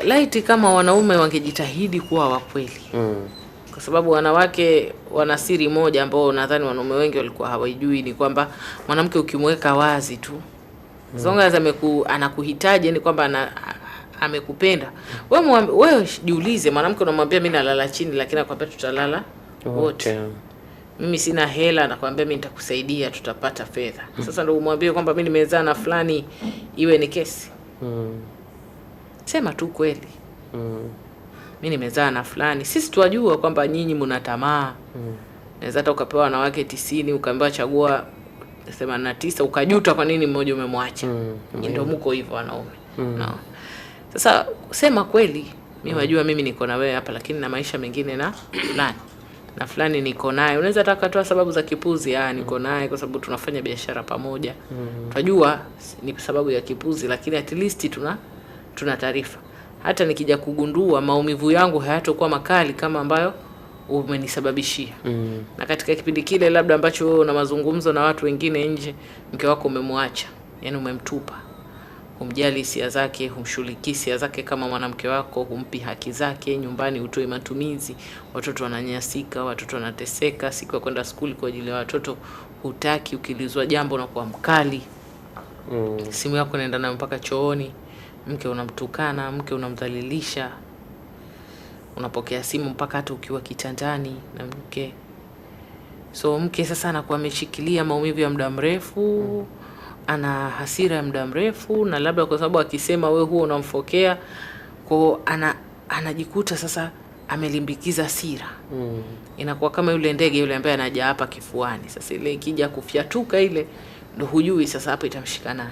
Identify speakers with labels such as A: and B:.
A: laiti kama wanaume wangejitahidi kuwa wa kweli. Kwa sababu wanawake wana siri moja ambao nadhani wanaume wengi walikuwa hawajui, ni kwamba mwanamke ukimweka wazi tu, zonga anakuhitaji, ni kwamba amekupenda. Wewe jiulize, mwanamke unamwambia mimi nalala chini, lakini akwambia tutalala wote. Mimi sina hela, nakwambia mimi nitakusaidia, tutapata fedha. Sasa ndio umwambie kwamba mimi nimezaa na fulani iwe ni kesi. Sema tu kweli. Mimi nimezaa na fulani. Sisi tuwajua kwamba nyinyi mna tamaa. Naweza hata ukapewa wanawake 90 ukaambiwa chagua 89 ukajuta kwa nini mmoja umemwacha. Ndio mko hivyo wanaume. No. Sasa sema kweli, mimi wajua mimi niko na wewe hapa, lakini na maisha mengine na fulani. Na fulani niko naye. Unaweza hata kutoa sababu za kipuzi, niko naye kwa sababu tunafanya biashara pamoja. Tunajua ni kwa sababu ya kipuzi, lakini at least tuna taarifa. Hata nikija kugundua maumivu yangu hayatakuwa makali kama ambayo umenisababishia. Na katika kipindi kile labda ambacho wewe una mazungumzo na watu wengine nje, mke wako umemwacha, yani umemtupa. Humjali hisia zake, humshughulikii hisia zake kama mwanamke wako, humpi haki zake, nyumbani utoi matumizi, watoto wananyanyasika, watoto wanateseka, siku ya kwenda shule kwa ajili ya watoto hutaki, ukilizwa jambo na kuwa mkali. Simu yako inaenda nayo mpaka chooni, mke unamtukana, mke unamdhalilisha. Unapokea simu mpaka hata ukiwa kitandani na mke. So mke sasa anakuwa ameshikilia maumivu ya muda mrefu, ana hasira ya muda mrefu, na labda kwa sababu akisema wewe huo unamfokea, kwa anajikuta sasa amelimbikiza hasira. Inakuwa kama yule ndege yule ambaye anaja hapa kifuani. Sasa ile ikija kufyatuka ile, ndio hujui sasa hapa itamshika nani.